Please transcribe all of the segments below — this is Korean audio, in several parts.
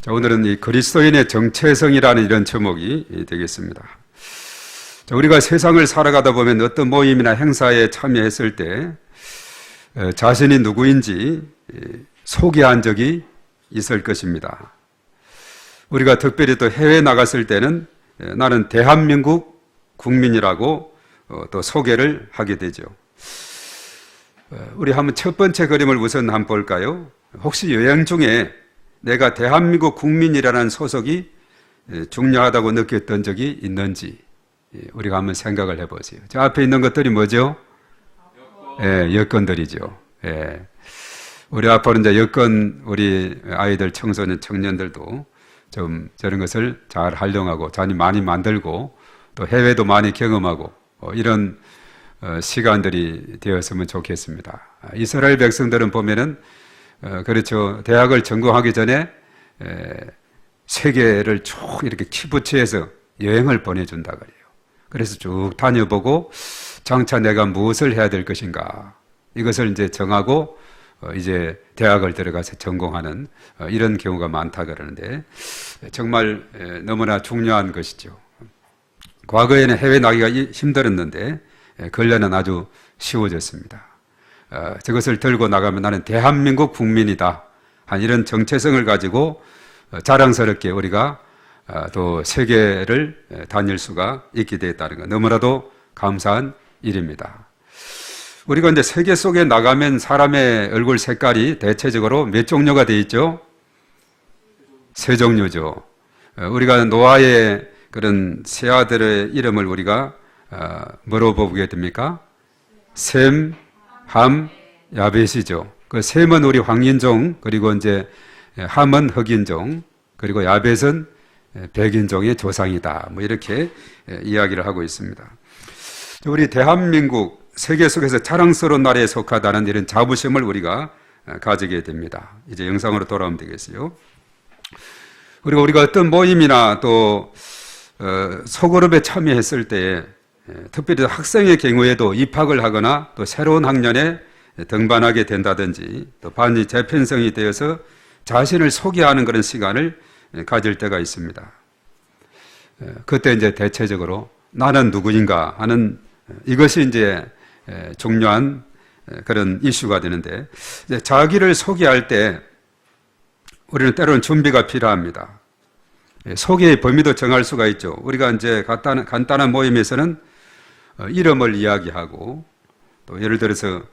자, 오늘은 이 그리스도인의 정체성이라는 이런 제목이 되겠습니다. 자, 우리가 세상을 살아가다 보면 어떤 모임이나 행사에 참여했을 때 자신이 누구인지 소개한 적이 있을 것입니다. 우리가 특별히 또 해외에 나갔을 때는 나는 대한민국 국민이라고 또 소개를 하게 되죠. 우리 한번 첫 번째 그림을 우선 한번 볼까요? 혹시 여행 중에 내가 대한민국 국민이라는 소속이 중요하다고 느꼈던 적이 있는지 우리가 한번 생각을 해보세요. 저 앞에 있는 것들이 뭐죠? 여건들이죠. 우리 앞으로 이제 여건 우리 아이들, 청소년, 청년들도 좀 저런 것을 잘 활용하고 자기 많이 만들고 또 해외도 많이 경험하고 이런 시간들이 되었으면 좋겠습니다. 이스라엘 백성들은 보면은 그렇죠. 대학을 전공하기 전에 세계를 쭉 이렇게 키부츠해서 여행을 보내준다 그래요. 그래서 쭉 다녀보고 장차 내가 무엇을 해야 될 것인가 이것을 이제 정하고 이제 대학을 들어가서 전공하는 이런 경우가 많다 그러는데 정말 너무나 중요한 것이죠. 과거에는 해외 나기가 힘들었는데 근래는 아주 쉬워졌습니다. 저것을 들고 나가면 나는 대한민국 국민이다 한 이런 정체성을 가지고 자랑스럽게 우리가 또 세계를 다닐 수가 있게 되었다는 것 너무나도 감사한 일입니다. 우리가 이제 세계 속에 나가면 사람의 얼굴 색깔이 대체적으로 몇 종류가 되어 있죠? 세 종류죠. 우리가 노아의 그런 세 아들의 이름을 우리가 뭐로 보게 됩니까? 셈, 함, 야벳이죠. 그 셈은 우리 황인종, 그리고 이제 함은 흑인종, 그리고 야벳은 백인종의 조상이다. 뭐 이렇게 이야기를 하고 있습니다. 우리 대한민국 세계 속에서 자랑스러운 나라에 속하다는 이런 자부심을 우리가 가지게 됩니다. 이제 영상으로 돌아오면 되겠어요. 그리고 우리가 어떤 모임이나 또 소그룹에 참여했을 때 특별히 학생의 경우에도 입학을 하거나 또 새로운 학년에 등반하게 된다든지 또 반이 재편성이 되어서 자신을 소개하는 그런 시간을 가질 때가 있습니다. 그때 이제 대체적으로 나는 누구인가 하는 이것이 이제 중요한 그런 이슈가 되는데 이제 자기를 소개할 때 우리는 때로는 준비가 필요합니다. 소개의 범위도 정할 수가 있죠. 우리가 이제 간단한 모임에서는 이름을 이야기하고 또 예를 들어서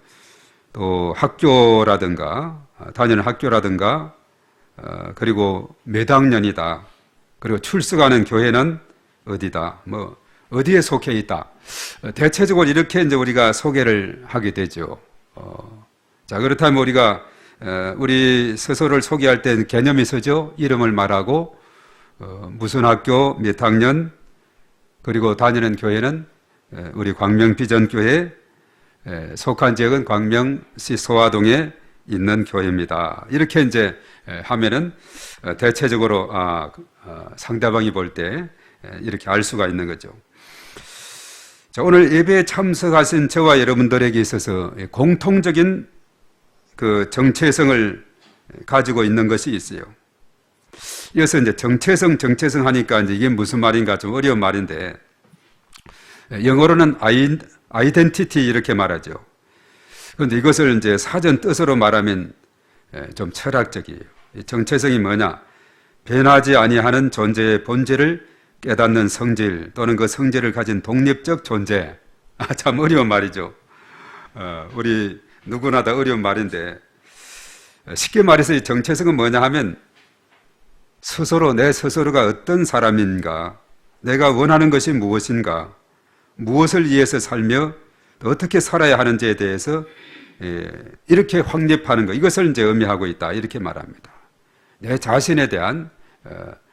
또 학교라든가 다니는 학교라든가 그리고 몇 학년이다. 그리고 출석하는 교회는 어디다. 뭐 어디에 속해 있다. 대체적으로 이렇게 이제 우리가 소개를 하게 되죠. 자, 그렇다면 우리가 우리 스스로를 소개할 때는 개념이 서죠. 이름을 말하고 무슨 학교, 몇 학년, 그리고 다니는 교회는 우리 광명비전교회, 속한 지역은 광명시 소화동에 있는 교회입니다. 이렇게 이제 하면은 대체적으로 상대방이 볼 때 이렇게 알 수가 있는 거죠. 자, 오늘 예배에 참석하신 저와 여러분들에게 있어서 공통적인 그 정체성을 가지고 있는 것이 있어요. 이어서 이제 정체성 하니까 이제 이게 무슨 말인가 좀 어려운 말인데 영어로는 아이덴티티 이렇게 말하죠. 그런데 이것을 이제 사전 뜻으로 말하면 좀 철학적이에요. 정체성이 뭐냐? 변하지 아니하는 존재의 본질을 깨닫는 성질 또는 그 성질을 가진 독립적 존재. 참 어려운 말이죠. 우리 누구나 다 어려운 말인데 쉽게 말해서 이 정체성은 뭐냐 하면 내 스스로가 어떤 사람인가, 내가 원하는 것이 무엇인가, 무엇을 위해서 살며 어떻게 살아야 하는지에 대해서 이렇게 확립하는 것, 이것을 이제 의미하고 있다 이렇게 말합니다. 내 자신에 대한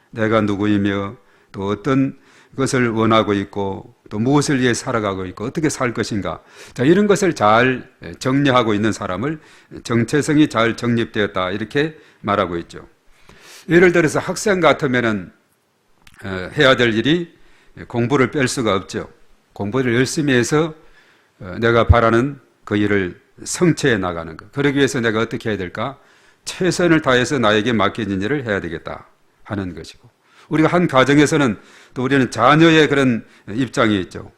내가 누구이며 또 어떤 것을 원하고 있고 또 무엇을 위해 살아가고 있고 어떻게 살 것인가, 자, 이런 것을 잘 정리하고 있는 사람을 정체성이 잘 정립되었다 이렇게 말하고 있죠. 예를 들어서 학생 같으면은 해야 될 일이 공부를 뺄 수가 없죠. 공부를 열심히 해서 내가 바라는 그 일을 성취해 나가는 것. 그러기 위해서 내가 어떻게 해야 될까? 최선을 다해서 나에게 맡겨진 일을 해야 되겠다. 하는 것이고, 우리가 한 가정에서는 또 우리는 자녀의 그런 입장이 있죠.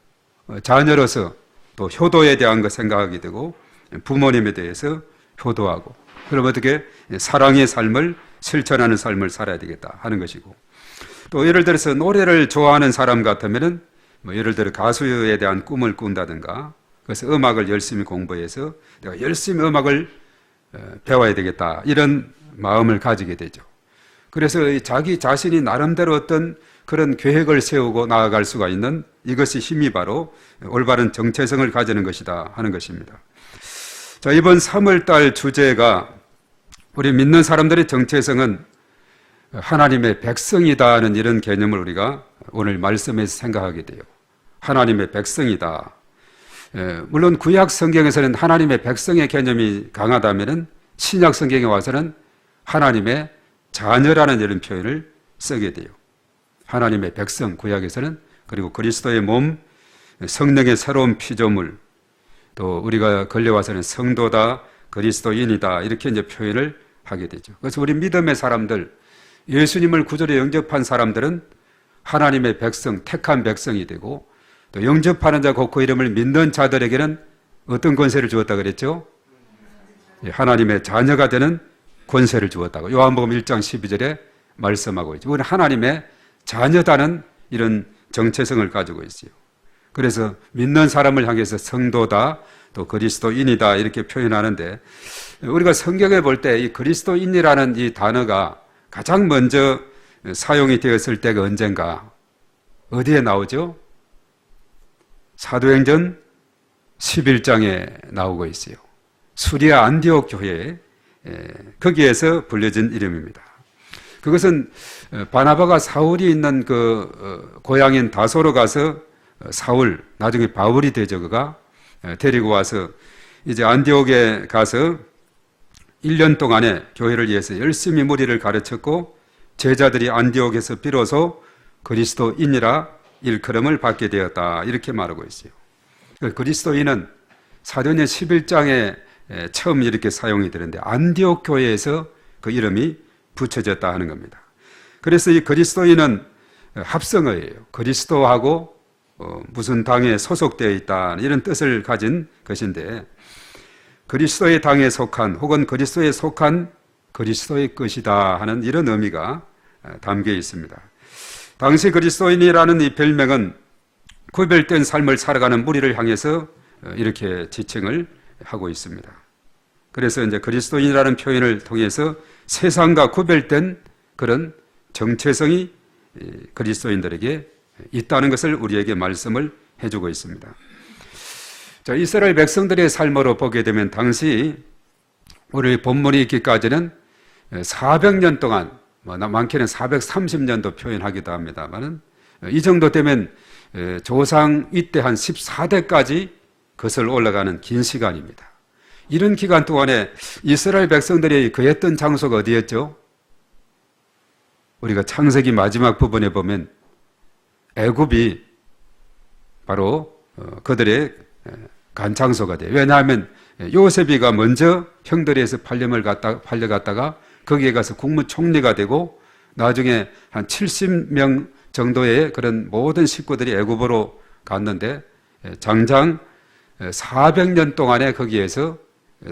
자녀로서 또 효도에 대한 거 생각하게 되고, 부모님에 대해서 효도하고, 그럼 어떻게 사랑의 삶을 실천하는 삶을 살아야 되겠다 하는 것이고, 또 예를 들어서 노래를 좋아하는 사람 같으면은 예를 들어 가수에 대한 꿈을 꾼다든가, 그래서 음악을 열심히 공부해서 내가 열심히 음악을 배워야 되겠다 이런 마음을 가지게 되죠. 그래서 자기 자신이 나름대로 어떤 그런 계획을 세우고 나아갈 수가 있는, 이것이 힘이 바로 올바른 정체성을 가지는 것이다 하는 것입니다. 자, 이번 3월달 주제가 우리 믿는 사람들의 정체성은 하나님의 백성이다는 이런 개념을 우리가 오늘 말씀에서 생각하게 돼요. 하나님의 백성이다. 물론 구약 성경에서는 하나님의 백성의 개념이 강하다면은 신약 성경에 와서는 하나님의 자녀라는 이런 표현을 쓰게 돼요. 하나님의 백성, 구약에서는, 그리고 그리스도의 몸, 성령의 새로운 피조물, 또 우리가 걸려와서는 성도다, 그리스도인이다 이렇게 이제 표현을 하게 되죠. 그래서 우리 믿음의 사람들, 예수님을 구주로 영접한 사람들은 하나님의 백성, 택한 백성이 되고, 또 영접하는 자 곧 그 이름을 믿는 자들에게는 어떤 권세를 주었다 그랬죠? 하나님의 자녀가 되는 권세를 주었다고 요한복음 1장 12절에 말씀하고 있죠. 우리는 하나님의 자녀다는 이런 정체성을 가지고 있어요. 그래서 믿는 사람을 향해서 성도다, 또 그리스도인이다 이렇게 표현하는데, 우리가 성경에 볼 때 이 그리스도인이라는 이 단어가 가장 먼저 사용이 되었을 때가 언젠가, 어디에 나오죠? 사도행전 11장에 나오고 있어요. 수리아 안디옥 교회, 거기에서 불려진 이름입니다. 그것은 바나바가 사울이 있는 그 고향인 다소로 가서 사울, 나중에 바울이 되죠. 그가 데리고 와서 이제 안디옥에 가서 1년 동안에 교회를 위해서 열심히 무리를 가르쳤고, 제자들이 안디옥에서 비로소 그리스도인이라 일컬음을 받게 되었다 이렇게 말하고 있어요. 그리스도인은 사도행전 11장에 처음 이렇게 사용이 되는데 안디옥 교회에서 그 이름이 붙여졌다 하는 겁니다. 그래서 이 그리스도인은 합성어예요. 그리스도하고 무슨 당에 소속되어 있다 이런 뜻을 가진 것인데, 그리스도의 당에 속한 혹은 그리스도에 속한 그리스도의 것이다 하는 이런 의미가 담겨 있습니다. 당시 그리스도인이라는 이 별명은 구별된 삶을 살아가는 무리를 향해서 이렇게 지칭을 하고 있습니다. 그래서 이제 그리스도인이라는 표현을 통해서 세상과 구별된 그런 정체성이 그리스도인들에게 있다는 것을 우리에게 말씀을 해주고 있습니다. 자, 이스라엘 백성들의 삶으로 보게 되면 당시 우리 본문이 있기까지는 400년 동안, 많게는 430년도 표현하기도 합니다만은, 이 정도 되면 조상 이때 한 14대까지 거슬러 올라가는 긴 시간입니다. 이런 기간 동안에 이스라엘 백성들이 거했던 장소가 어디였죠? 우리가 창세기 마지막 부분에 보면 애굽이 바로 그들의 간장소가 돼요. 왜냐하면 요셉이가 먼저 형들에서 팔려갔다가 거기에 가서 국무총리가 되고, 나중에 한 70명 정도의 그런 모든 식구들이 애굽으로 갔는데 장장 400년 동안에 거기에서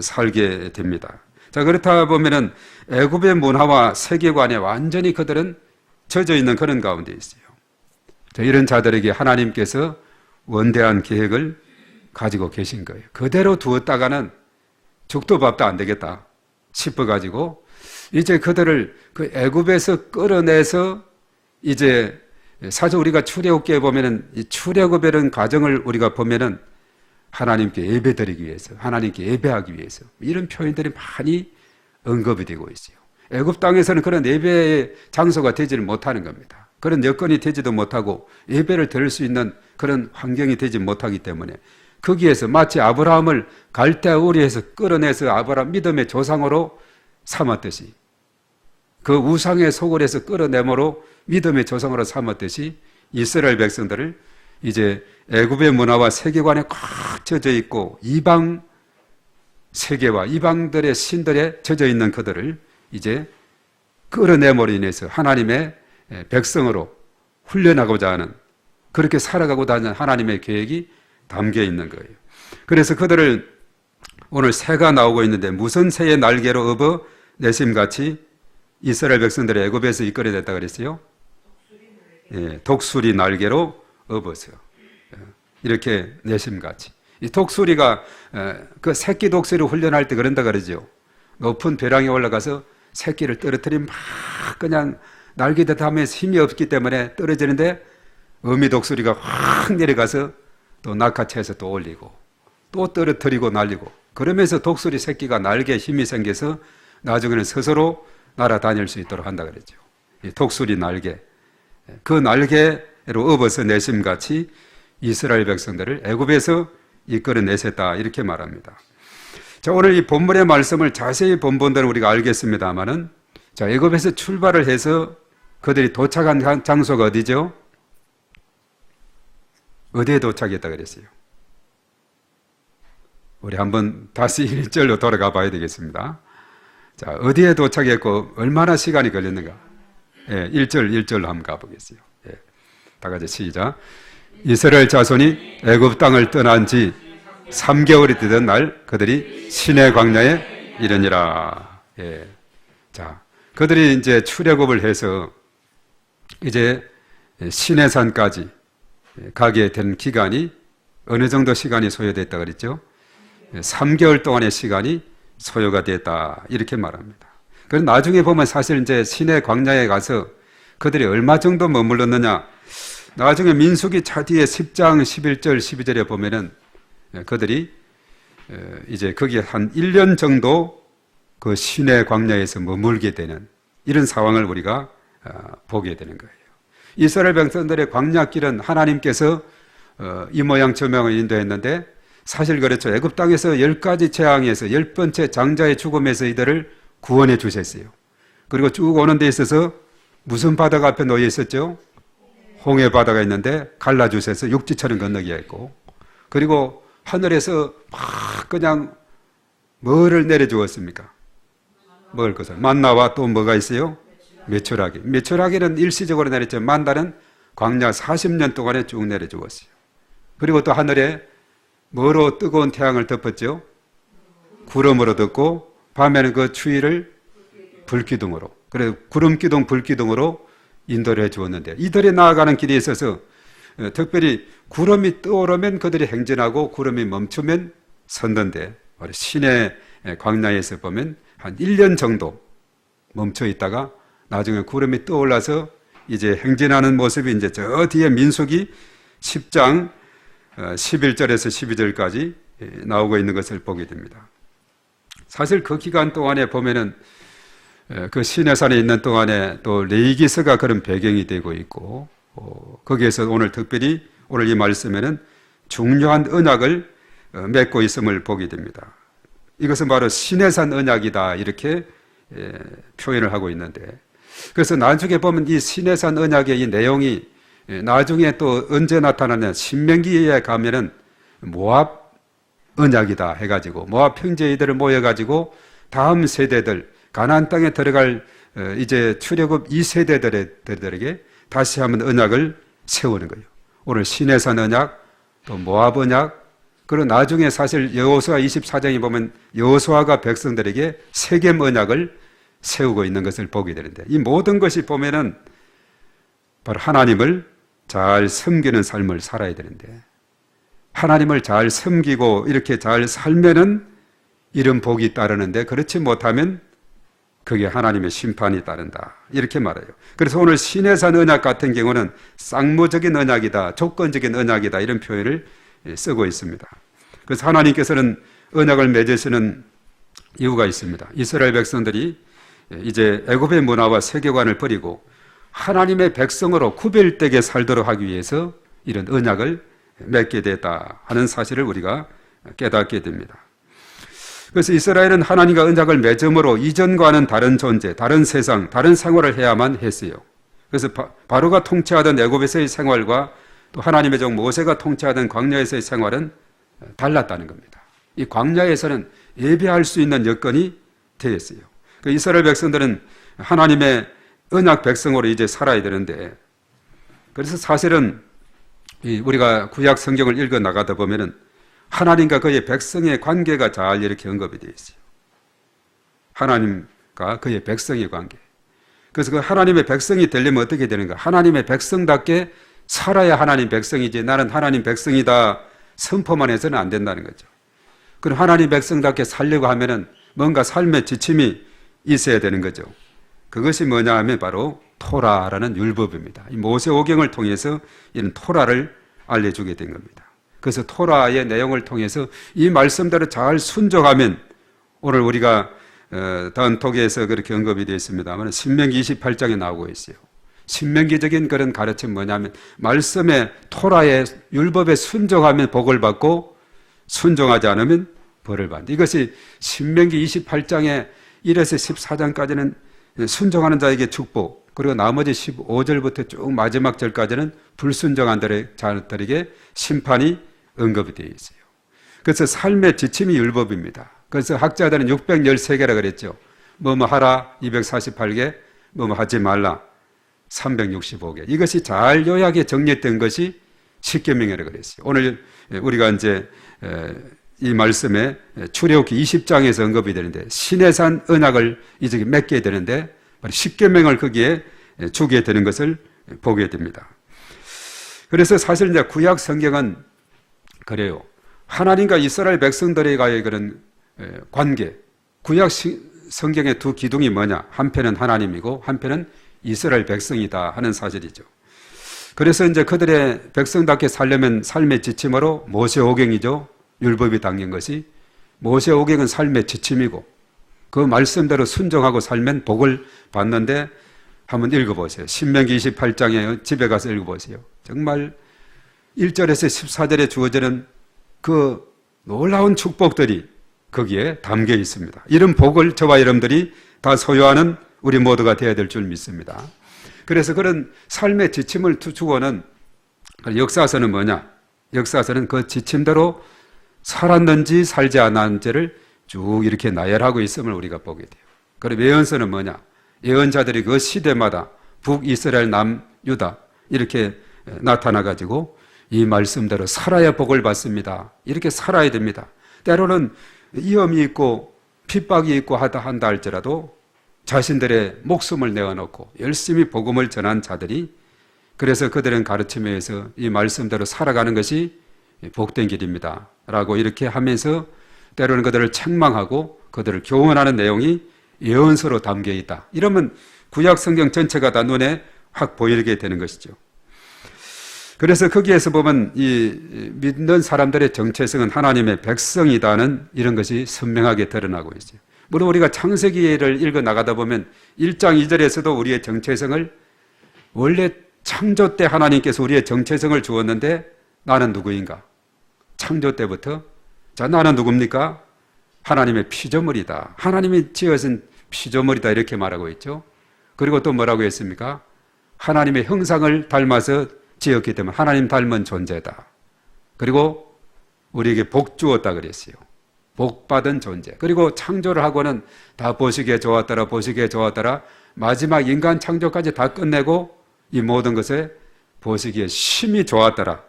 살게 됩니다. 자, 그렇다 보면은 애굽의 문화와 세계관에 완전히 그들은 젖어 있는 그런 가운데 있어요. 자, 이런 자들에게 하나님께서 원대한 계획을 가지고 계신 거예요. 그대로 두었다가는 죽도 밥도 안 되겠다 싶어가지고 이제 그들을 그 애굽에서 끌어내서, 이제 사실 우리가 출애굽기에 보면은 이 출애굽이라는 과정을 우리가 보면은 하나님께 예배드리기 위해서, 하나님께 예배하기 위해서 이런 표현들이 많이 언급이 되고 있어요. 애굽 땅에서는 그런 예배의 장소가 되지를 못하는 겁니다. 그런 여건이 되지도 못하고 예배를 드릴 수 있는 그런 환경이 되지 못하기 때문에 거기에서 마치 아브라함을 갈대아 우리에서 끌어내서 아브라함 믿음의 조상으로 삼았듯이, 그 우상의 소굴에서 끌어내므로 믿음의 조상으로 삼았듯이 이스라엘 백성들을 이제 애굽의 문화와 세계관에 꽉 젖어 있고 이방 세계와 이방들의 신들에 젖어 있는 그들을 이제 끌어내므로 인해서 하나님의 백성으로 훈련하고자 하는, 그렇게 살아가고자 하는 하나님의 계획이 담겨 있는 거예요. 그래서 그들을 오늘 새가 나오고 있는데 무슨 새의 날개로 업어 내심같이 이스라엘 백성들의 애굽에서 이끌어냈다 그랬어요? 독수리 날개로 업어서 이렇게 내심같이. 이 독수리가 그 새끼 독수리를 훈련할 때 그런다 그러죠. 높은 벼랑에 올라가서 새끼를 떨어뜨리면 막 그냥 날개짓 하면서 힘이 없기 때문에 떨어지는데 어미 독수리가 확 내려가서 또 낙하채에서 또 올리고 또 떨어뜨리고 날리고, 그러면서 독수리 새끼가 날개에 힘이 생겨서 나중에는 스스로 날아다닐 수 있도록 한다 그랬죠. 이 독수리 날개, 그 날개로 업어서 내심같이 이스라엘 백성들을 애굽에서 이끌어내셨다, 이렇게 말합니다. 자, 오늘 이 본문의 말씀을 자세히 본 분들은 우리가 알겠습니다만은, 자, 애굽에서 출발을 해서 그들이 도착한 장소가 어디죠? 어디에 도착했다 그랬어요? 우리 한번 다시 1절로 돌아가 봐야 되겠습니다. 자, 어디에 도착했고 얼마나 시간이 걸렸는가? 1절로 한번 가보겠어요. 다 같이 시작. 이스라엘 자손이 애굽 땅을 떠난 지 3개월이 되던 날 그들이 시내 광야에 이르니라. 자, 그들이 이제 출애굽을 해서 이제 시내산까지 가게 된 기간이 어느 정도 시간이 소요됐다 그랬죠? 3개월 동안의 시간이 소요가 됐다, 이렇게 말합니다. 그래서 나중에 보면 사실 이제 시내 광야에 가서 그들이 얼마 정도 머물렀느냐, 나중에 민수기 차 뒤에 10장 11절 12절에 보면은 그들이 이제 거기에 한 1년 정도 그 시내 광야에서 머물게 되는 이런 상황을 우리가 보게 되는 거예요. 이스라엘 백성들의 광야길은 하나님께서 이 모양 저 모양을 인도했는데, 사실 그렇죠. 애굽 땅에서 10가지 재앙에서 10번째 장자의 죽음에서 이들을 구원해 주셨어요. 그리고 쭉 오는 데 있어서 무슨 바다가 앞에 놓여 있었죠? 홍해 바다가 있는데 갈라주셔서 육지처럼 건너게 했고, 그리고 하늘에서 막 그냥 뭐를 내려주었습니까? 먹을 것을. 만나와 또 뭐가 있어요? 메추라기. 메추라기는 일시적으로 내렸지만 만나는 광야 40년 동안에 쭉 내려주었어요. 그리고 또 하늘에 뭐로 뜨거운 태양을 덮었죠? 구름으로 덮고, 밤에는 그 추위를 불기둥으로, 그래서 구름기둥 불기둥으로 인도를 해주었는데, 이들이 나아가는 길에 있어서 특별히 구름이 떠오르면 그들이 행진하고 구름이 멈추면 섰는데, 시내 광야에서 보면 한 1년 정도 멈춰 있다가 나중에 구름이 떠올라서 이제 행진하는 모습이 이제 저 뒤에 민수기 10장 11절에서 12절까지 나오고 있는 것을 보게 됩니다. 사실 그 기간 동안에 보면은 그 시내산에 있는 동안에 또 레위기서가 그런 배경이 되고 있고, 거기에서 오늘 특별히 오늘 이 말씀에는 중요한 언약을 맺고 있음을 보게 됩니다. 이것은 바로 시내산 언약이다, 이렇게 표현을 하고 있는데, 그래서 나중에 보면 이 시내산 언약의 이 내용이 나중에 또 언제 나타나냐, 신명기에 가면은 모압 언약이다 해가지고 모압 형제이들을 모여가지고 다음 세대들 가나안 땅에 들어갈 이제 출애굽 2세대들에게 다시 한번 언약을 세우는 거예요. 오늘 시내산 언약, 또 모압 언약, 그리고 나중에 사실 여호수아 24장에 보면 여호수아가 백성들에게 세겜 언약을 세우고 있는 것을 보게 되는데, 이 모든 것이 보면은 바로 하나님을 잘 섬기는 삶을 살아야 되는데, 하나님을 잘 섬기고 이렇게 잘 살면은 이런 복이 따르는데, 그렇지 못하면 그게 하나님의 심판이 따른다, 이렇게 말해요. 그래서 오늘 시내산 언약 같은 경우는 쌍무적인 언약이다, 조건적인 언약이다, 이런 표현을 쓰고 있습니다. 그래서 하나님께서는 언약을 맺으시는 이유가 있습니다. 이스라엘 백성들이 이제 애굽의 문화와 세계관을 버리고 하나님의 백성으로 구별되게 살도록 하기 위해서 이런 언약을 맺게 됐다 하는 사실을 우리가 깨닫게 됩니다. 그래서 이스라엘은 하나님과 언약을 맺음으로 이전과는 다른 존재, 다른 세상, 다른 생활을 해야만 했어요. 그래서 바로가 통치하던 애굽에서의 생활과 또 하나님의 종 모세가 통치하던 광야에서의 생활은 달랐다는 겁니다. 이 광야에서는 예배할 수 있는 여건이 되었어요. 그 이스라엘 백성들은 하나님의 언약 백성으로 이제 살아야 되는데, 그래서 사실은 우리가 구약 성경을 읽어 나가다 보면은 하나님과 그의 백성의 관계가 잘 이렇게 언급이 되어 있어요. 하나님과 그의 백성의 관계. 그래서 그 하나님의 백성이 되려면 어떻게 되는가? 하나님의 백성답게 살아야 하나님 백성이지, 나는 하나님 백성이다 선포만 해서는 안 된다는 거죠. 그럼 하나님 백성답게 살려고 하면은 뭔가 삶의 지침이 있어야 되는 거죠. 그것이 뭐냐 하면 바로 토라라는 율법입니다. 이 모세오경을 통해서 이런 토라를 알려주게 된 겁니다. 그래서 토라의 내용을 통해서 이 말씀대로 잘 순종하면, 오늘 우리가 다음 토기에서 그렇게 언급이 되어 있습니다만 신명기 28장에 나오고 있어요. 신명기적인 그런 가르침은 뭐냐면 말씀의 토라의 율법에 순종하면 복을 받고 순종하지 않으면 벌을 받는다. 이것이 신명기 28장에 1에서 14장까지는 순종하는 자에게 축복, 그리고 나머지 15절부터 쭉 마지막 절까지는 불순종한 자들에게 심판이 언급이 되어 있어요. 그래서 삶의 지침이 율법입니다. 그래서 학자들은 613개라 그랬죠. 뭐뭐 하라 248개, 뭐뭐 하지 말라 365개. 이것이 잘 요약에 정리된 것이 십계명이라고 그랬어요. 오늘 우리가 이제 이 말씀에 출애굽기 20장에서 언급이 되는데, 시내산 언약을 이제 맺게 되는데 바로 십계명을 거기에 주게 되는 것을 보게 됩니다. 그래서 사실 이제 구약 성경은 그래요. 하나님과 이스라엘 백성들과의 그런 관계, 구약 성경의 두 기둥이 뭐냐? 한편은 하나님이고 한편은 이스라엘 백성이다 하는 사실이죠. 그래서 이제 그들의 백성답게 살려면 삶의 지침으로 모세오경이죠. 율법이 담긴 것이, 모세오경은 삶의 지침이고 그 말씀대로 순종하고 살면 복을 받는데, 한번 읽어보세요. 신명기 28장에 집에 가서 읽어보세요. 정말 1절에서 14절에 주어지는 그 놀라운 축복들이 거기에 담겨 있습니다. 이런 복을 저와 여러분들이 다 소유하는 우리 모두가 되어야 될 줄 믿습니다. 그래서 그런 삶의 지침을 두고는 역사서는 뭐냐? 역사서는 그 지침대로 살았는지 살지 않았는지를 쭉 이렇게 나열하고 있음을 우리가 보게 돼요. 그럼 예언서는 뭐냐? 예언자들이 그 시대마다 북이스라엘, 남유다 이렇게 나타나가지고 이 말씀대로 살아야 복을 받습니다. 이렇게 살아야 됩니다. 때로는 위험이 있고 핍박이 있고 한다 할지라도 자신들의 목숨을 내어놓고 열심히 복음을 전한 자들이, 그래서 그들은 가르침에 의해서 이 말씀대로 살아가는 것이 복된 길입니다 라고 이렇게 하면서 때로는 그들을 책망하고 그들을 교훈하는 내용이 예언서로 담겨 있다. 이러면 구약 성경 전체가 다 눈에 확 보이게 되는 것이죠. 그래서 거기에서 보면 이 믿는 사람들의 정체성은 하나님의 백성이다는 이런 것이 선명하게 드러나고 있어요. 물론 우리가 창세기를 읽어 나가다 보면 1장 2절에서도 우리의 정체성을, 원래 창조 때 하나님께서 우리의 정체성을 주었는데 나는 누구인가? 창조 때부터, 자, 나는 누굽니까? 하나님의 피조물이다. 하나님이 지으신 피조물이다. 이렇게 말하고 있죠. 그리고 또 뭐라고 했습니까? 하나님의 형상을 닮아서 지었기 때문에 하나님 닮은 존재다. 그리고 우리에게 복 주었다 그랬어요. 복 받은 존재. 그리고 창조를 하고는 다 보시기에 좋았더라, 보시기에 좋았더라. 마지막 인간 창조까지 다 끝내고 이 모든 것에 보시기에 심히 좋았더라.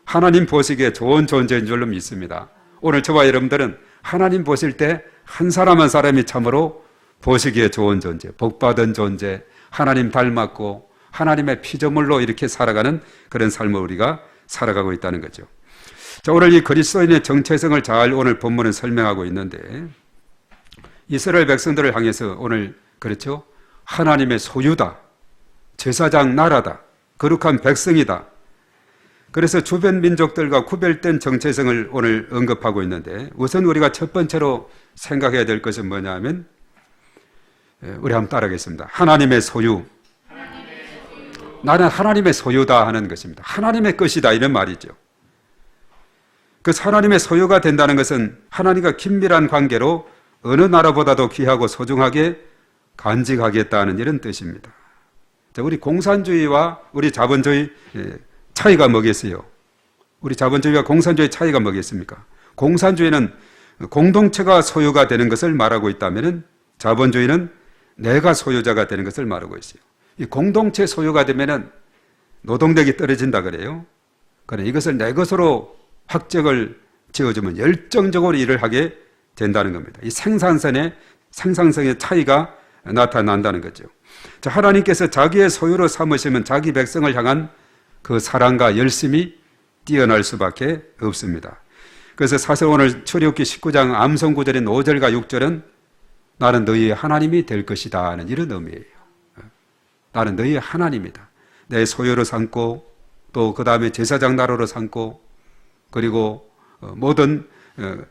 하나님 보시기에 좋은 존재인 줄로 믿습니다. 오늘 저와 여러분들은 하나님 보실 때 한 사람 한 사람이 참으로 보시기에 좋은 존재, 복받은 존재, 하나님 닮았고 하나님의 피조물로 이렇게 살아가는 그런 삶을 우리가 살아가고 있다는 거죠. 자, 오늘 이 그리스도인의 정체성을 잘 오늘 본문은 설명하고 있는데, 이스라엘 백성들을 향해서 오늘 그렇죠? 하나님의 소유다, 제사장 나라다, 거룩한 백성이다. 그래서 주변 민족들과 구별된 정체성을 오늘 언급하고 있는데, 우선 우리가 첫 번째로 생각해야 될 것은 뭐냐 하면, 우리 한번 따라하겠습니다. 하나님의 소유. 나는 하나님의 소유다 하는 것입니다. 하나님의 것이다 이런 말이죠. 그 하나님의 소유가 된다는 것은 하나님과 긴밀한 관계로 어느 나라보다도 귀하고 소중하게 간직하겠다는 이런 뜻입니다. 자, 우리 공산주의와 우리 자본주의 차이가 뭐겠어요? 우리 자본주의와 공산주의 차이가 뭐겠습니까? 공산주의는 공동체가 소유가 되는 것을 말하고 있다면 자본주의는 내가 소유자가 되는 것을 말하고 있어요. 이 공동체 소유가 되면은 노동력이 떨어진다 그래요. 그러나 이것을 내 것으로 확정을 지어주면 열정적으로 일을 하게 된다는 겁니다. 이 생산성의 차이가 나타난다는 거죠. 자, 하나님께서 자기의 소유로 삼으시면 자기 백성을 향한 그 사랑과 열심이 뛰어날 수밖에 없습니다. 그래서 사실 오늘 출애굽기 19장 암송 구절인 5절과 6절은 나는 너희의 하나님이 될 것이다 하는 이런 의미예요. 나는 너희의 하나님이다. 내 소유로 삼고 또 그 다음에 제사장 나라로 삼고 그리고 모든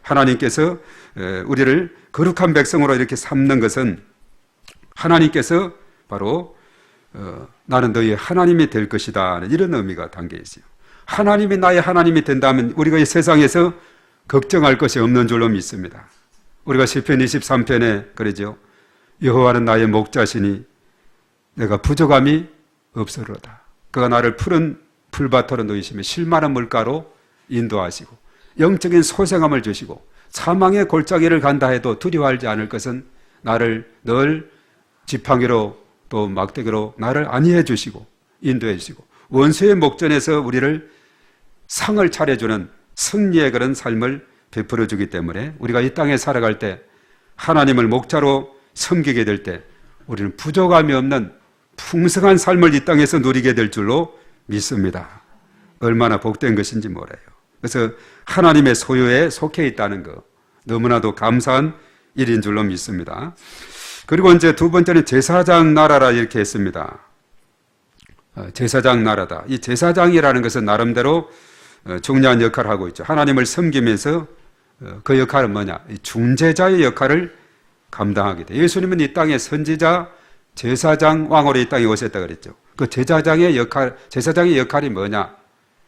하나님께서 우리를 거룩한 백성으로 이렇게 삼는 것은 하나님께서 바로 나는 너희의 하나님이 될 것이다 하는 이런 의미가 담겨 있어요. 하나님이 나의 하나님이 된다면 우리가 이 세상에서 걱정할 것이 없는 줄로 믿습니다. 우리가 시편 23편에 그러죠. 여호와는 나의 목자시니 내가 부족함이 없으리로다. 그가 나를 푸른 풀밭으로 놓이시며 쉴만한 물가로 인도하시고 영적인 소생함을 주시고 사망의 골짜기를 간다 해도 두려워하지 않을 것은 나를 늘 지팡이로 또 막대기로 나를 안위해 주시고 인도해 주시고 원수의 목전에서 우리를 상을 차려주는 승리의 그런 삶을 베풀어 주기 때문에 우리가 이 땅에 살아갈 때 하나님을 목자로 섬기게 될 때 우리는 부족함이 없는 풍성한 삶을 이 땅에서 누리게 될 줄로 믿습니다. 얼마나 복된 것인지 몰라요. 그래서 하나님의 소유에 속해 있다는 거 너무나도 감사한 일인 줄로 믿습니다. 그리고 이제 두 번째는 제사장 나라라 이렇게 했습니다. 제사장 나라다. 이 제사장이라는 것은 나름대로 중요한 역할을 하고 있죠. 하나님을 섬기면서 그 역할은 뭐냐? 중재자의 역할을 감당하게 돼. 예수님은 이 땅에 선지자, 제사장, 왕으로 이 땅에 오셨다 그랬죠. 그 제사장의 역할이 뭐냐?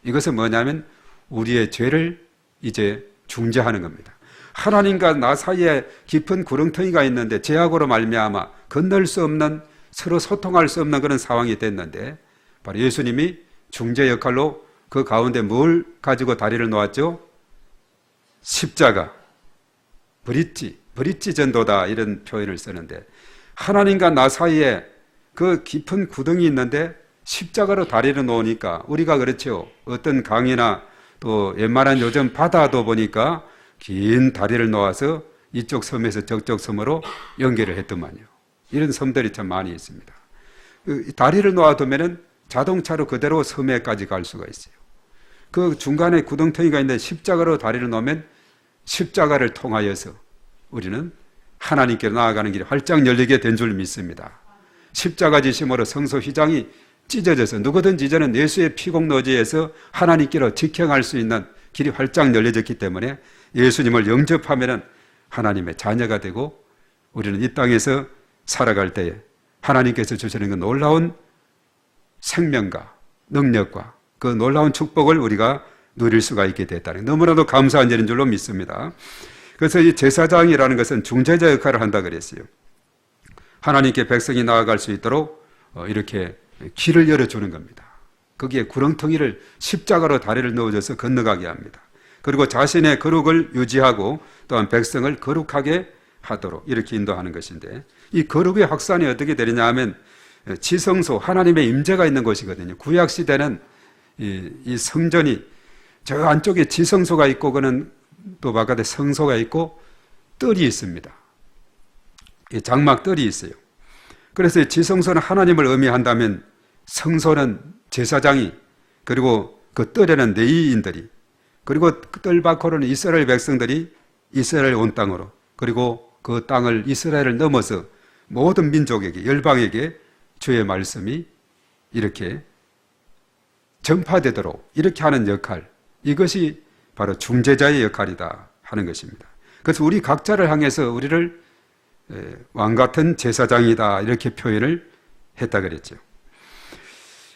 이것은 뭐냐면 우리의 죄를 이제 중재하는 겁니다. 하나님과 나 사이에 깊은 구렁텅이가 있는데 죄악으로 말미암아 건널 수 없는 서로 소통할 수 없는 그런 상황이 됐는데 바로 예수님이 중재 역할로 그 가운데 뭘 가지고 다리를 놓았죠? 십자가, 브릿지 전도다 이런 표현을 쓰는데 하나님과 나 사이에 그 깊은 구덩이 있는데 십자가로 다리를 놓으니까 우리가 그렇죠. 어떤 강이나 또 웬만한 요즘 바다도 보니까 긴 다리를 놓아서 이쪽 섬에서 저쪽 섬으로 연결을 했더만요. 이런 섬들이 참 많이 있습니다. 다리를 놓아두면은 자동차로 그대로 섬에까지 갈 수가 있어요. 그 중간에 구덩텅이가 있는데 십자가로 다리를 놓으면 십자가를 통하여서 우리는 하나님께로 나아가는 길이 활짝 열리게 된 줄 믿습니다. 십자가 지심으로 성소 휘장이 찢어져서 누구든지 이제는 예수의 피공노지에서 하나님께로 직행할 수 있는 길이 활짝 열려졌기 때문에 예수님을 영접하면 하나님의 자녀가 되고 우리는 이 땅에서 살아갈 때에 하나님께서 주시는 그 놀라운 생명과 능력과 그 놀라운 축복을 우리가 누릴 수가 있게 됐다는 너무나도 감사한 일인 줄로 믿습니다. 그래서 이 제사장이라는 것은 중재자 역할을 한다 그랬어요. 하나님께 백성이 나아갈 수 있도록 이렇게 길을 열어주는 겁니다. 거기에 구렁텅이를 십자가로 다리를 넣어줘서 건너가게 합니다. 그리고 자신의 거룩을 유지하고 또한 백성을 거룩하게 하도록 이렇게 인도하는 것인데 이 거룩의 확산이 어떻게 되느냐 하면 지성소 하나님의 임재가 있는 곳이거든요. 구약시대는 이 성전이 저 안쪽에 지성소가 있고 그는 또 바깥에 성소가 있고 뜰이 있습니다. 장막뜰이 있어요. 그래서 지성소는 하나님을 의미한다면 성소는 제사장이 그리고 그 뜰에는 레위인들이 그리고 뜰 밖으로는 이스라엘 백성들이 이스라엘 온 땅으로 그리고 그 땅을 이스라엘을 넘어서 모든 민족에게 열방에게 주의 말씀이 이렇게 전파되도록 이렇게 하는 역할 이것이 바로 중재자의 역할이다 하는 것입니다. 그래서 우리 각자를 향해서 우리를 왕 같은 제사장이다 이렇게 표현을 했다 그랬죠.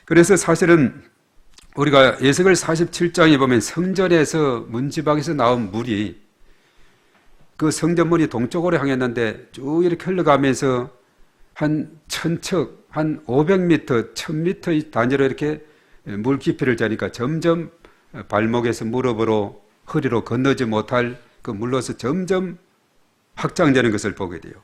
그래서 사실은 우리가 에스겔 47장에 보면 성전에서 문지방에서 나온 물이 그 성전문이 동쪽으로 향했는데 쭉 이렇게 흘러가면서 한 1000척, 한 500m, 1000m 단위로 이렇게 물 깊이를 재니까 점점 발목에서 무릎으로 허리로 건너지 못할 그 물로서 점점 확장되는 것을 보게 돼요.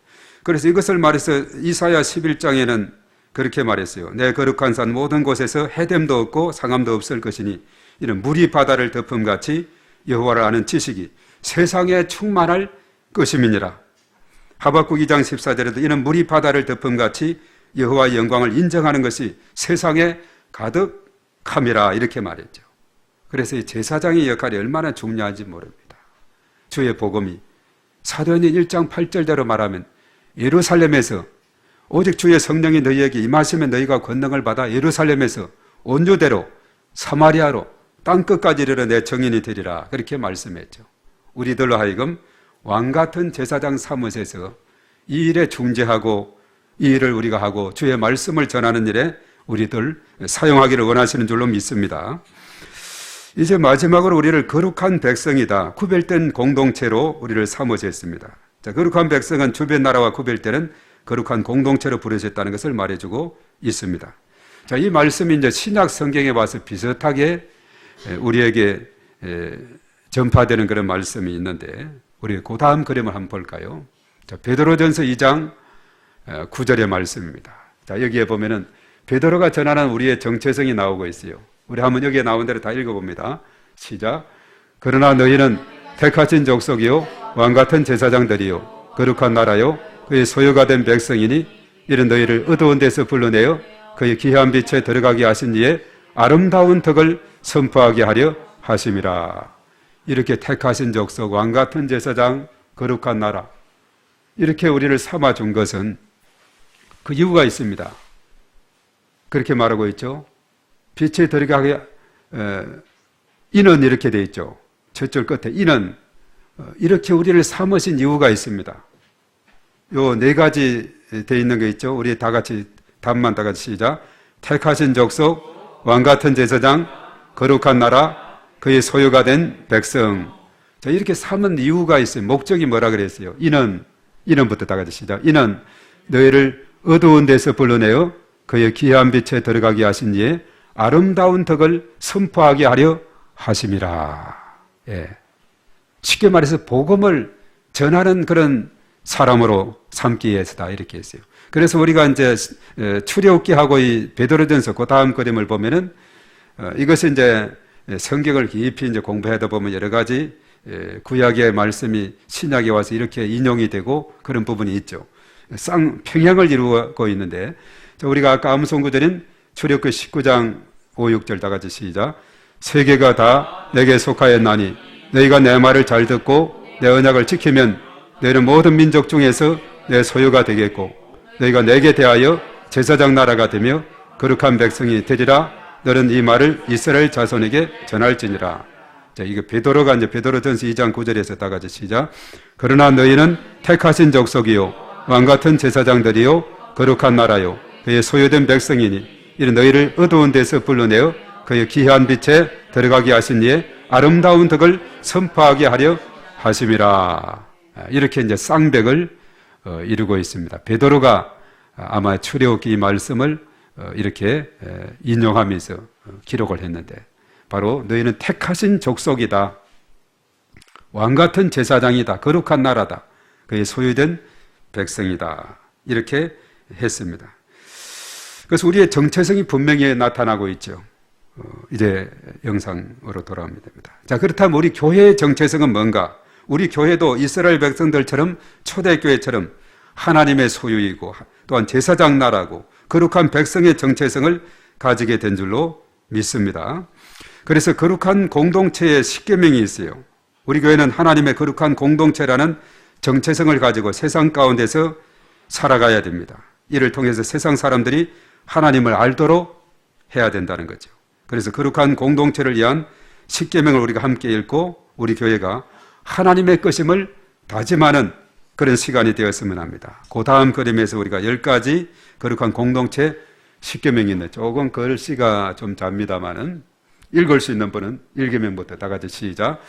그래서 이것을 말해서 이사야 11장에는 그렇게 말했어요. 내 거룩한 산 모든 곳에서 해됨도 없고 상함도 없을 것이니 이는 물이 바다를 덮음같이 여호와를 아는 지식이 세상에 충만할 것임이니라. 하박국 2장 14절에도 이는 물이 바다를 덮음같이 여호와의 영광을 인정하는 것이 세상에 가득함이라 이렇게 말했죠. 그래서 이 제사장의 역할이 얼마나 중요한지 모릅니다. 주의 복음이 사도행전 1장 8절대로 말하면 예루살렘에서 오직 주의 성령이 너희에게 임하시면 너희가 권능을 받아 예루살렘에서 온 유대로 사마리아로 땅끝까지 이르러 내 증인이 되리라 그렇게 말씀했죠. 우리들로 하여금 왕같은 제사장 사무소에서 이 일에 중재하고 이 일을 우리가 하고 주의 말씀을 전하는 일에 우리들 사용하기를 원하시는 줄로 믿습니다. 이제 마지막으로 우리를 거룩한 백성이다, 구별된 공동체로 우리를 삼으셨습니다. 자, 거룩한 백성은 주변 나라와 구별되는 거룩한 공동체로 부르셨다는 것을 말해주고 있습니다. 자, 이 말씀이 이제 신약 성경에 와서 비슷하게 우리에게 전파되는 그런 말씀이 있는데 우리 그 다음 그림을 한번 볼까요? 자, 베드로전서 2장 9절의 말씀입니다. 자, 여기에 보면은 베드로가 전하는 우리의 정체성이 나오고 있어요. 우리 한번 여기에 나온 대로 다 읽어봅니다. 시작. 그러나 너희는 택하신 족속이요 왕같은 제사장들이요 거룩한 나라요 그의 소유가 된 백성이니 이는 너희를 어두운 데서 불러내어 그의 귀한 빛에 들어가게 하신 이의 아름다운 덕을 선포하게 하려 하심이라. 이렇게 택하신 족속, 왕같은 제사장, 거룩한 나라 이렇게 우리를 삼아준 것은 그 이유가 있습니다. 그렇게 말하고 있죠. 빛에 들어가게 이는 이렇게 되어 있죠. 저쪽 끝에 이는 이렇게 우리를 삼으신 이유가 있습니다. 요 네 가지 되어 있는 거 있죠. 우리 다 같이 답만 다 같이 시작. 택하신 족속, 왕같은 제사장, 거룩한 나라, 그의 소유가 된 백성. 자, 이렇게 삼은 이유가 있어요. 목적이 뭐라 그랬어요? 이는부터 다 같이 시작. 이는 너희를 어두운 데서 불러내어 그의 귀한 빛에 들어가게 하신 이의 아름다운 덕을 선포하게 하려 하심이라. 예. 쉽게 말해서 복음을 전하는 그런 사람으로 삼기 위해서다 이렇게 했어요. 그래서 우리가 이제 출애굽기하고 이 베드로전서 그 다음 그림을 보면은 이것이 이제 성경을 깊이 이제 공부하다 보면 여러 가지 구약의 말씀이 신약에 와서 이렇게 인용이 되고 그런 부분이 있죠. 평행을 이루고 있는데 우리가 아까 암송구절인 출애굽기 19장 5, 6절 다 같이 시작. 세계가 다 내게 속하였나니 너희가 내 말을 잘 듣고 내 언약을 지키면 너희는 모든 민족 중에서 내 소유가 되겠고 너희가 내게 대하여 제사장 나라가 되며 거룩한 백성이 되리라. 너는 이 말을 이스라엘 자손에게 전할지니라. 자, 이거 베드로가 이제 베드로전서 2장 9절에서 다 같이 시작. 그러나 너희는 택하신 족속이요 왕같은 제사장들이요 거룩한 나라요 그의 소유된 백성이니 이는 너희를 어두운 데서 불러내어 그의 귀한 빛에 들어가게 하신 이의 아름다운 덕을 선포하게 하려 하심이라. 이렇게 이제 쌍백을 이루고 있습니다. 베드로가 아마 출애굽기 이 말씀을 이렇게 인용하면서 기록을 했는데 바로 너희는 택하신 족속이다. 왕같은 제사장이다. 거룩한 나라다. 그의 소유된 백성이다. 이렇게 했습니다. 그래서 우리의 정체성이 분명히 나타나고 있죠. 이제 영상으로 돌아오면 됩니다. 자, 그렇다면 우리 교회의 정체성은 뭔가? 우리 교회도 이스라엘 백성들처럼 초대교회처럼 하나님의 소유이고 또한 제사장 나라고 거룩한 백성의 정체성을 가지게 된 줄로 믿습니다. 그래서 거룩한 공동체의 십계명이 있어요. 우리 교회는 하나님의 거룩한 공동체라는 정체성을 가지고 세상 가운데서 살아가야 됩니다. 이를 통해서 세상 사람들이 하나님을 알도록 해야 된다는 거죠. 그래서 거룩한 공동체를 위한 십계명을 우리가 함께 읽고 우리 교회가 하나님의 것임을 다짐하는 그런 시간이 되었으면 합니다. 그 다음 그림에서 우리가 10가지 거룩한 공동체 십계명이 있는데 조금 글씨가 좀 잡니다마는 읽을 수 있는 분은 1계명부터 다 같이 시작.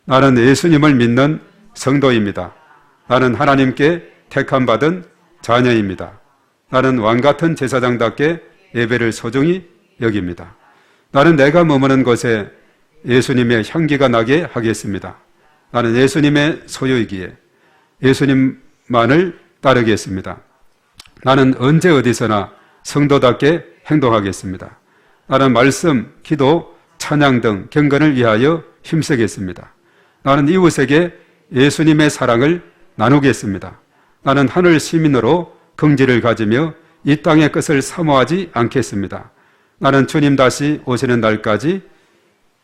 나는 예수님을 믿는 성도입니다. 나는 하나님께 택함 받은 자녀입니다. 나는 왕같은 제사장답게 예배를 소중히 여깁니다. 나는 내가 머무는 곳에 예수님의 향기가 나게 하겠습니다. 나는 예수님의 소유이기에 예수님만을 따르겠습니다. 나는 언제 어디서나 성도답게 행동하겠습니다. 나는 말씀, 기도, 찬양 등 경건을 위하여 힘쓰겠습니다. 나는 이웃에게 예수님의 사랑을 나누겠습니다. 나는 하늘 시민으로 긍지를 가지며 이 땅의 것을 사모하지 않겠습니다. 나는 주님 다시 오시는 날까지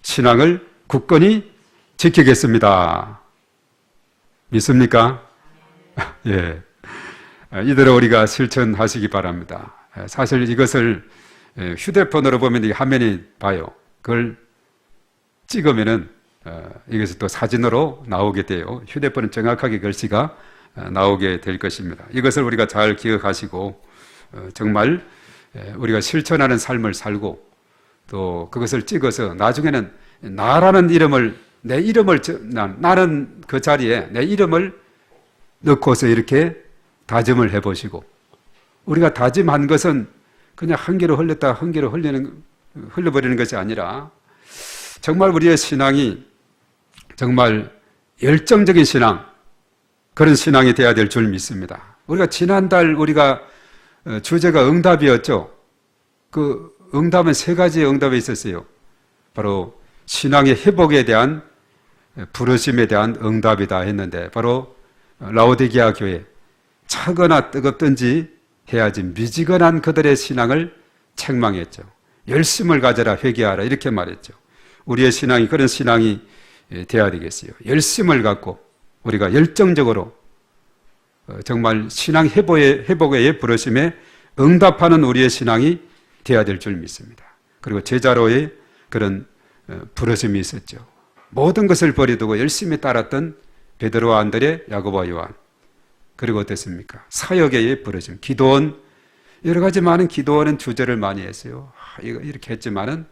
신앙을 굳건히 지키겠습니다. 믿습니까? 예. 이대로 우리가 실천하시기 바랍니다. 사실 이것을 휴대폰으로 보면 이 화면이 봐요. 그걸 찍으면은 이것이 또 사진으로 나오게 돼요. 휴대폰은 정확하게 글씨가 나오게 될 것입니다. 이것을 우리가 잘 기억하시고 정말 우리가 실천하는 삶을 살고 또 그것을 찍어서 나중에는 나라는 이름을 나는 그 자리에 내 이름을 넣고서 이렇게 다짐을 해보시고 우리가 다짐한 것은 그냥 한 개로 흘렸다 한 개로 흘려버리는 것이 아니라 정말 우리의 신앙이 정말 열정적인 신앙 그런 신앙이 되어야 될 줄 믿습니다. 우리가 지난달 우리가 주제가 응답이었죠. 그 응답은 세 가지의 응답이 있었어요. 바로 신앙의 회복에 대한 부르심에 대한 응답이다 했는데 바로 라오디게아 교회 차거나 뜨겁든지 해야지 미지근한 그들의 신앙을 책망했죠. 열심을 가져라 회개하라 이렇게 말했죠. 우리의 신앙이 그런 신앙이 되어야 되겠어요. 열심을 갖고 우리가 열정적으로 정말 신앙 회복의 부르심에 응답하는 우리의 신앙이 되어야 될 줄 믿습니다. 그리고 제자로의 그런 부르심이 있었죠. 모든 것을 버려두고 열심히 따랐던 베드로와 안드레, 야고보와 요한. 그리고 어땠습니까? 사역의 부르심, 기도원, 여러 가지 많은 기도원은 주제를 많이 했어요. 이렇게 했지만은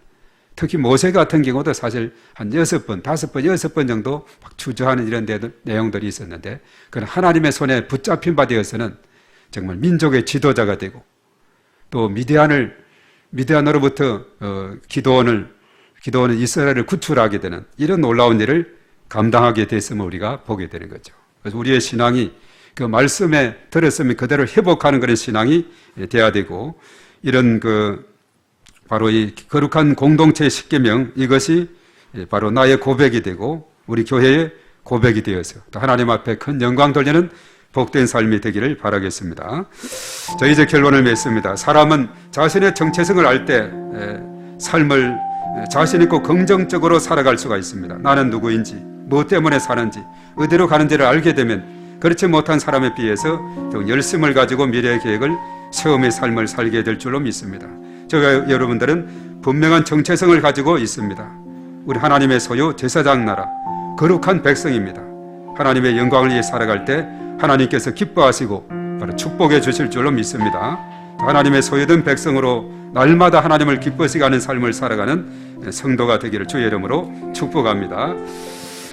특히 모세 같은 경우도 사실 한 6번, 5번, 6번 정도 막 주저하는 이런 내용들이 있었는데 그는 하나님의 손에 붙잡힌 바 되어서는 정말 민족의 지도자가 되고 또 미디안으로부터 기도원은 이스라엘을 구출하게 되는 이런 놀라운 일을 감당하게 됐음을 우리가 보게 되는 거죠. 그래서 우리의 신앙이 그 말씀에 들었으면 그대로 회복하는 그런 신앙이 돼야 되고 이런 바로 이 거룩한 공동체의 십계명 이것이 바로 나의 고백이 되고 우리 교회의 고백이 되어서 또 하나님 앞에 큰 영광 돌리는 복된 삶이 되기를 바라겠습니다. 자, 이제 결론을 맺습니다. 사람은 자신의 정체성을 알 때 삶을 자신 있고 긍정적으로 살아갈 수가 있습니다. 나는 누구인지, 무엇 때문에 사는지, 어디로 가는지를 알게 되면 그렇지 못한 사람에 비해서 더 열심을 가지고 미래의 계획을 세움의 삶을 살게 될 줄로 믿습니다. 저와 여러분들은 분명한 정체성을 가지고 있습니다. 우리 하나님의 소유 제사장 나라, 거룩한 백성입니다. 하나님의 영광을 위해 살아갈 때 하나님께서 기뻐하시고 바로 축복해 주실 줄로 믿습니다. 하나님의 소유된 백성으로 날마다 하나님을 기뻐시게 하는 삶을 살아가는 성도가 되기를 주의 이름으로 축복합니다.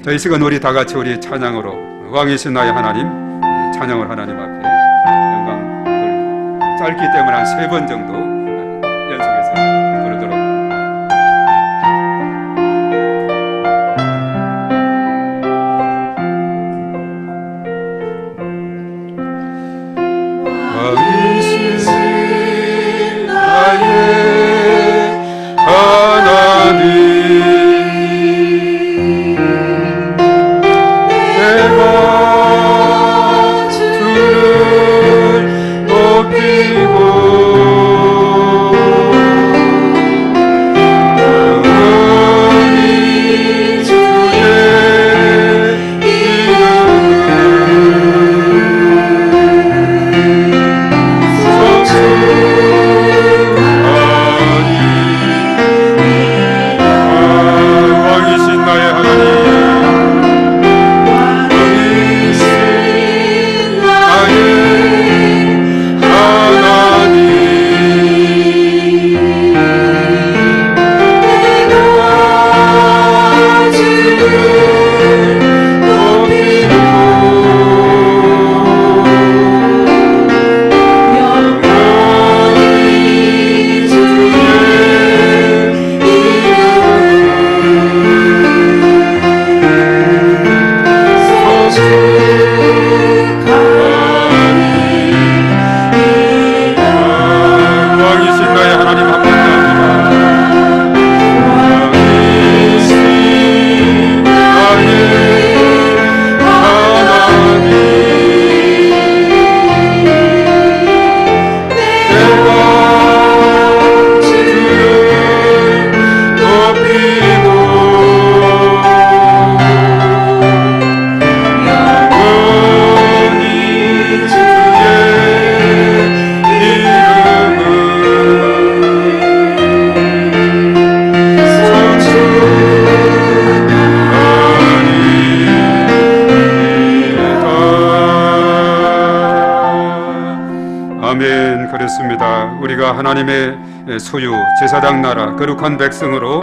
자, 이 시간 우리 다 같이 우리 찬양으로 왕이신 나의 하나님 찬양을 하나님 앞에 영광 짧기 때문에 한 3번 정도 연속해서 부르도록 왕이신 나의 하나님 내가 주를 높이고 우리가 하나님의 소유, 제사장 나라, 거룩한 백성으로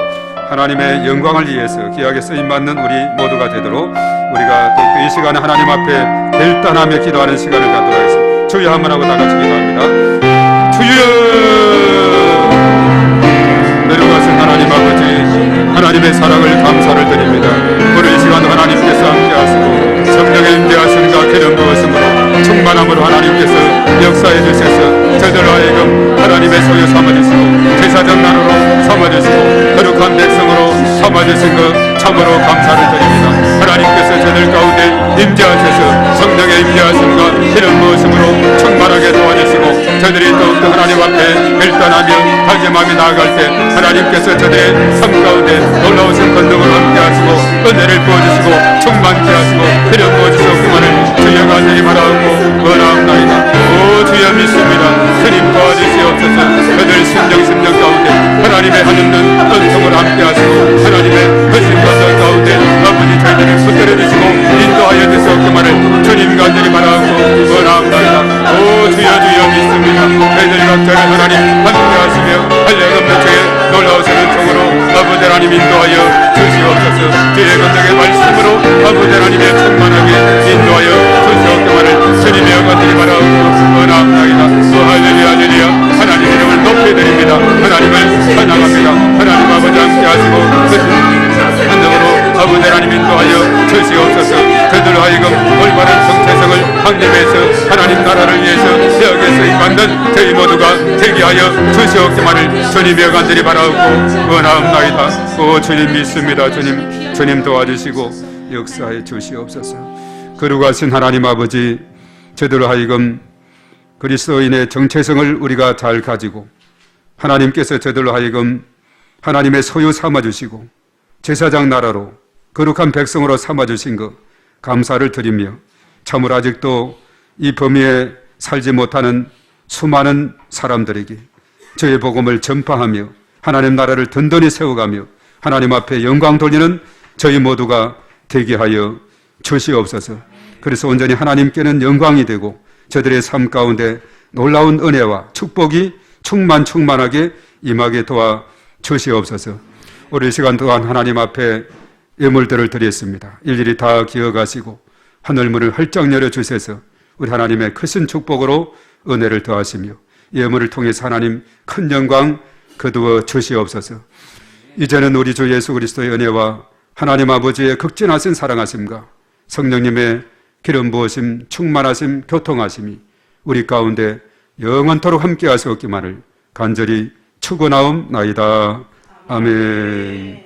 하나님의 영광을 위해서 귀하게 쓰임받는 우리 모두가 되도록 우리가 또 이 시간에 하나님 앞에 결단하며 기도하는 시간을 갖도록 하겠습니다. 주여 한번 하고 다 같이 기도합니다. 주여! 내려가신 하나님 아버지, 하나님의 사랑을 감사를 드립니다. 오늘 이 시간 하나님께서 함께하시고 성령의 임재하심과 기름 부으심으로 충만함으로 하나님께서 역사해 주셔서 저희들 하여금 하나님의 소유 삼아주시고 제사장 나라로 삼아주시고 거룩한 백성으로 삼아주신 것 참으로 감사를 드립니다. 하나님께서 저희들 가운데 임재하셔서 성령의 임재하심과 기름 부으심으로 충만하게 도와주시고 저희들이 더욱더 하나님 앞에 결단하며 다짐하며 나아갈 때 하나님께서 저희들의 삶 가운데 놀라우신 건능을 함께 하시고 은혜를 부어주시고 충만케 하시고 기름 부어주시옵기만을 주여 간절히 바라고 원하옵나이다. 오 주여 믿습니다. 주님 도와주시옵소서. 저희들 심령 가운데 하나님의 하늘은 은총을 함께 하시고 하나님의 거신과들 가운데 아버지 저희들을 붙들어 주시고 인도하여 주시옵기만을 주님 간절히 바라고 원하옵나이다. 오 주여 믿습니다. 저희들 각자를 하나님 함께 하시며 한량없는 주의 놀라우신 은총으로 아버지 하나님 인도하여 주시옵소서. 주의 건능의 말씀으로 아버지 하나님의 충만하게 인도하여 주시옵기만을 주님의 간절히 바라고 원하옵나이다. 할렐루야 하나님 이름을 높여드립니다. 하나님을 찬양합니다. 하나님 아버지 함께 하시고 한정으로 아버지 하나님 인도하여 주시옵소서. 저희들 하여금 올바른 정체성을 확립해서 하나님 나라를 위해서 세하게 쓰임받는 저희 모두가 되게 하여 주시옵기만을 주님의 간절히 바라고 원하옵나이다. 오 주님 믿습니다. 주님 도와주시고 역사해 주시옵소서. 거룩하신 하나님 아버지, 저희들 하여금 그리스도인의 정체성을 우리가 잘 가지고 하나님께서 저희들로 하여금 하나님의 소유 삼아주시고 제사장 나라로 거룩한 백성으로 삼아주신 것 감사를 드리며 참으로 아직도 이 범위에 살지 못하는 수많은 사람들에게 저의 복음을 전파하며 하나님 나라를 든든히 세워가며 하나님 앞에 영광 돌리는 저희 모두가 되게 하여 주시옵소서. 그래서 온전히 하나님께는 영광이 되고 저들의 삶 가운데 놀라운 은혜와 축복이 충만하게 임하게 도와 주시옵소서. 오늘 이 시간 동안 하나님 앞에 예물들을 드렸습니다. 일일이 다 기억하시고 하늘문을 활짝 열어주셔서 우리 하나님의 크신 축복으로 은혜를 더하시며 예물을 통해서 하나님 큰 영광 거두어 주시옵소서. 이제는 우리 주 예수 그리스도의 은혜와 하나님 아버지의 극진하신 사랑하심과 성령님의 기름 부으심, 충만하심, 교통하심이 우리 가운데 영원토록 함께 하시옵기만을 간절히 축원하옵나이다. 아멘.